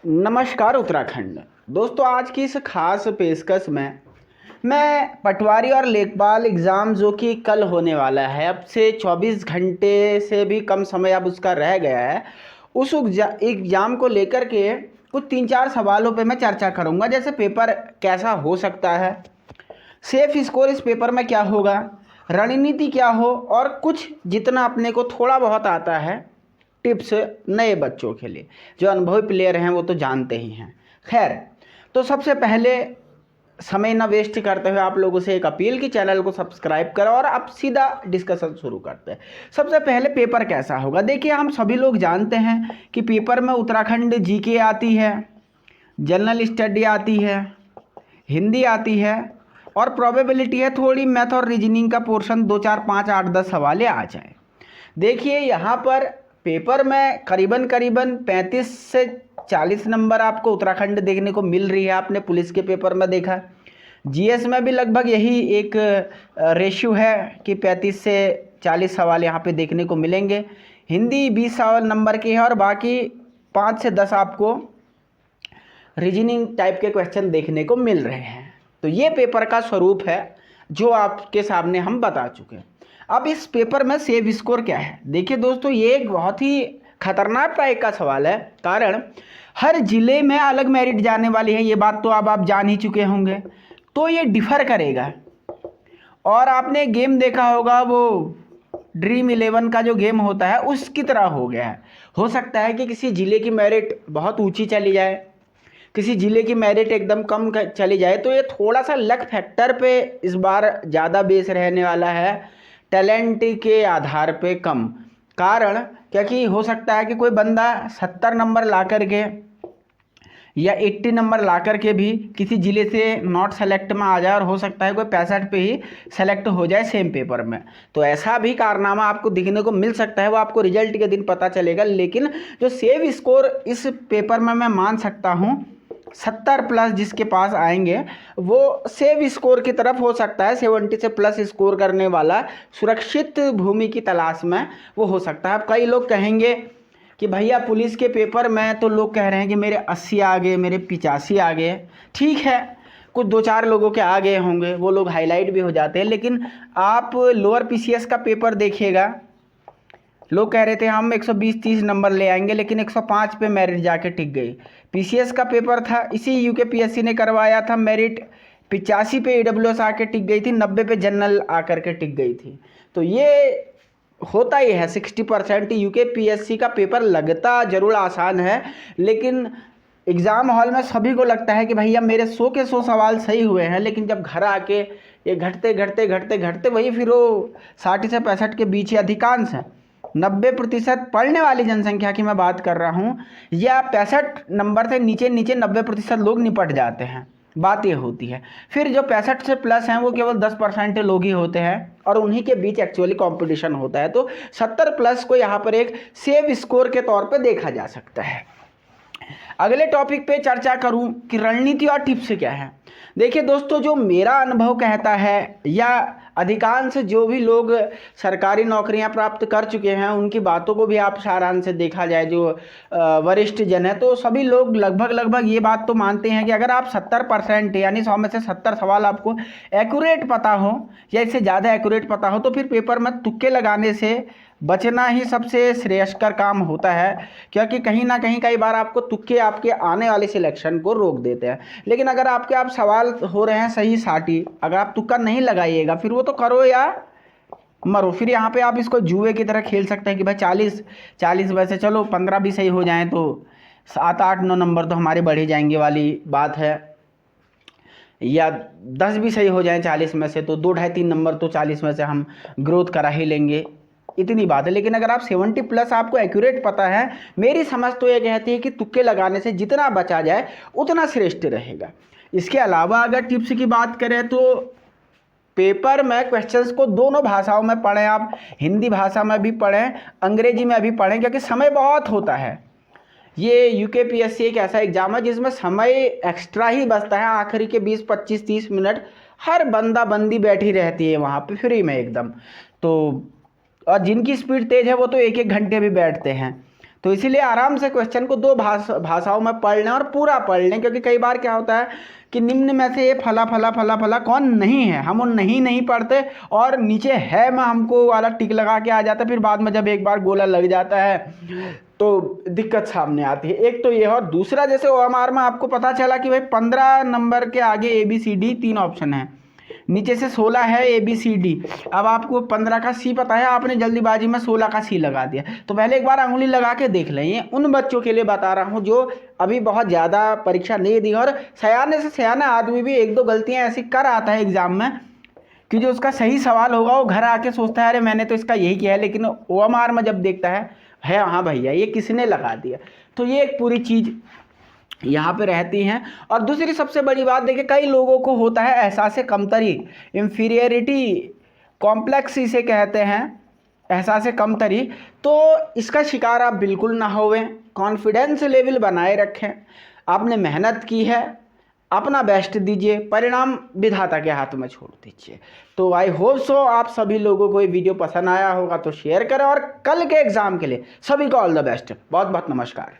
नमस्कार उत्तराखंड। दोस्तों, आज की इस खास पेशकश में मैं पटवारी और लेखपाल एग्ज़ाम जो कि कल होने वाला है, अब से 24 घंटे से भी कम समय अब उसका रह गया है, उस एग्ज़ाम को लेकर के कुछ 3-4 सवालों पे मैं चर्चा करूंगा। जैसे पेपर कैसा हो सकता है, सेफ स्कोर इस पेपर में क्या होगा, रणनीति क्या हो, और कुछ जितना अपने को थोड़ा बहुत आता है टिप्स नए बच्चों के लिए। जो अनुभवी प्लेयर हैं वो तो जानते ही हैं। खैर, तो सबसे पहले समय ना वेस्ट करते हुए आप लोगों से एक अपील कि चैनल को सब्सक्राइब करो और अब सीधा डिस्कशन शुरू करते हैं। सबसे पहले पेपर कैसा होगा। देखिए, हम सभी लोग जानते हैं कि पेपर में उत्तराखंड जीके आती है, जनरल स्टडी आती है, हिंदी आती है, और प्रोबेबिलिटी है थोड़ी मैथ और रीजनिंग का पोर्शन 2 4 5 8 10 सवालें आ जाए। देखिए, यहाँ पर पेपर में करीबन करीबन 35 से 40 नंबर आपको उत्तराखंड देखने को मिल रही है। आपने पुलिस के पेपर में देखा, जीएस में भी लगभग यही एक रेशियो है कि 35 से 40 सवाल यहाँ पे देखने को मिलेंगे। हिंदी 20 सवाल नंबर की है और बाकी 5 से 10 आपको रीजनिंग टाइप के क्वेश्चन देखने को मिल रहे हैं। तो ये पेपर का स्वरूप है जो आपके सामने हम बता चुके हैं। अब इस पेपर में सेव स्कोर क्या है। देखिए दोस्तों, ये एक बहुत ही खतरनाक टाइप का सवाल है, कारण हर जिले में अलग मेरिट जाने वाली है। ये बात तो अब आप जान ही चुके होंगे। तो ये डिफर करेगा। और आपने गेम देखा होगा, वो ड्रीम 11 का जो गेम होता है उसकी तरह हो गया है। हो सकता है कि किसी ज़िले की मेरिट बहुत ऊंची चली जाए, किसी ज़िले की मेरिट एकदम कम चली जाए। तो ये थोड़ा सा लक फैक्टर पे इस बार ज़्यादा बेस रहने वाला है, टैलेंट के आधार पे कम। कारण क्योंकि हो सकता है कि कोई बंदा 70 नंबर ला करके या 80 नंबर ला करके भी किसी ज़िले से नॉट सेलेक्ट में आ जाए, और हो सकता है कोई 65 पे ही सेलेक्ट हो जाए सेम पेपर में। तो ऐसा भी कारनामा आपको दिखने को मिल सकता है, वो आपको रिजल्ट के दिन पता चलेगा। लेकिन जो सेव स्कोर इस पेपर में मैं मान सकता हूँ 70 प्लस जिसके पास आएंगे वो सेव स्कोर की तरफ हो सकता है। 70 से प्लस स्कोर करने वाला सुरक्षित भूमि की तलाश में वो हो सकता है। अब कई लोग कहेंगे कि भैया पुलिस के पेपर में तो लोग कह रहे हैं कि मेरे 80 आ गए, मेरे 85 आ गए। ठीक है, कुछ 2-4 लोगों के आ गए होंगे, वो लोग हाईलाइट भी हो जाते हैं। लेकिन आप लोअर पीसीएस का पेपर देखिएगा, लोग कह रहे थे हम 120-30 नंबर ले आएंगे, लेकिन 105 पे मेरिट जाके टिक गई। पीसीएस का पेपर था, इसी यूके पीएससी ने करवाया था, मेरिट 85 पे ईडब्ल्यूएस आके टिक गई थी, 90 पे जनरल आकर के टिक गई थी। तो ये होता ही है। 60% यूके पीएससी का पेपर लगता जरूर आसान है, लेकिन एग्ज़ाम हॉल में सभी को लगता है कि भैया मेरे 100 के 100 सवाल सही हुए हैं, लेकिन जब घर आके ये घटते घटते घटते घटते वही फिर वो 60 से 65 के बीच ही अधिकांश है। 90% पढ़ने वाली जनसंख्या की मैं बात कर रहा हूँ, या 65 नंबर से नीचे नीचे 90% लोग निपट जाते हैं। बात ये होती है। फिर जो 65 से प्लस हैं वो केवल 10% लोग ही होते हैं, और उन्हीं के बीच एक्चुअली कंपटीशन होता है। तो 70 प्लस को यहाँ पर एक सेव स्कोर के तौर पे देखा जा सकता है। अगले टॉपिक पे चर्चा करूं कि रणनीति और टिप्स क्या है। देखिए दोस्तों, जो मेरा अनुभव कहता है, या अधिकांश जो भी लोग सरकारी नौकरियां प्राप्त कर चुके हैं उनकी बातों को भी आप सारांश से देखा जाए, जो वरिष्ठ जन है, तो सभी लोग लगभग ये बात तो मानते हैं कि अगर आप 70% यानी 100 में से 70 सवाल आपको एक्यूरेट पता हो या इससे ज़्यादा एक्यूरेट पता हो, तो फिर पेपर में तुक्के लगाने से बचना ही सबसे श्रेयस्कर काम होता है। क्योंकि कहीं ना कहीं कई बार आपको तुक्के आपके आने वाले सिलेक्शन को रोक देते हैं। लेकिन अगर आप सवाल हो रहे हैं सही साटी, अगर आप तुक्का नहीं लगाइएगा, फिर वो तो करो या मरो। फिर यहाँ पे आप इसको जुए की तरह खेल सकते हैं कि भाई 40 वैसे चलो 15 भी सही हो जाएं तो 7-8-9 नंबर तो हमारे बढ़ ही जाएंगे वाली बात है, या 10 भी सही हो जाएं 40 में से तो 2-2.5-3 नंबर तो 40 में से हम ग्रोथ करा ही लेंगे, इतनी बात है। लेकिन अगर आप 70 प्लस आपको एक्यूरेट पता है, मेरी समझ तो ये कहती है कि तुक्के लगाने से जितना बचा जाए उतना श्रेष्ठ रहेगा। इसके अलावा अगर टिप्स की बात करें तो पेपर में क्वेश्चंस को दोनों भाषाओं में पढ़ें। आप हिंदी भाषा में भी पढ़ें, अंग्रेजी में भी पढ़ें, क्योंकि समय बहुत होता है। ये यूकेपीएससी एक ऐसा एग्जाम है जिसमें समय एक्स्ट्रा ही बचता है। आखिरी के 20, 25, 30 मिनट हर बंदा बंदी बैठी रहती है वहाँ पे फ्री में एकदम। तो और जिनकी स्पीड तेज़ है वो तो 1-1 घंटे भी बैठते हैं। तो इसीलिए आराम से क्वेश्चन को दो भाषाओं में पढ़ लें और पूरा पढ़ लें, क्योंकि कई बार क्या होता है कि निम्न में से ये फला फला फला फला कौन नहीं है, हम वो नहीं पढ़ते और नीचे है में हमको वाला टिक लगा के आ जाता है, फिर बाद में जब एक बार गोला लग जाता है तो दिक्कत सामने आती है। एक तो ये, और दूसरा जैसे OMR में आपको पता चला कि भाई 15 नंबर के आगे ABCD 3 ऑप्शन है, नीचे से 16 है ABCD, अब आपको 15 का C पता है, आपने जल्दीबाजी में 16 का C लगा दिया। तो पहले एक बार अंगुली लगा के देख लें। ये उन बच्चों के लिए बता रहा हूँ जो अभी बहुत ज़्यादा परीक्षा नहीं दी, और सयाने से सयाना आदमी भी 1-2 गलतियाँ ऐसी कर आता है एग्ज़ाम में कि जो उसका सही सवाल होगा वो घर आके सोचता है अरे मैंने तो इसका यही किया है, लेकिन OMR में जब देखता है हाँ भैया ये किसने लगा दिया। तो ये एक पूरी चीज़ यहाँ पे रहती हैं। और दूसरी सबसे बड़ी बात देखिए, कई लोगों को होता है एहसास कमतरी, इंफीरियरिटी कॉम्प्लेक्स इसे कहते हैं, एहसास कमतरी। तो इसका शिकार आप बिल्कुल ना होवें, कॉन्फिडेंस लेवल बनाए रखें, आपने मेहनत की है, अपना बेस्ट दीजिए, परिणाम विधाता के हाथ में छोड़ दीजिए। तो आई होप सो आप सभी लोगों को ये वीडियो पसंद आया होगा, तो शेयर करें और कल के एग्ज़ाम के लिए सभी को ऑल द बेस्ट। बहुत बहुत नमस्कार।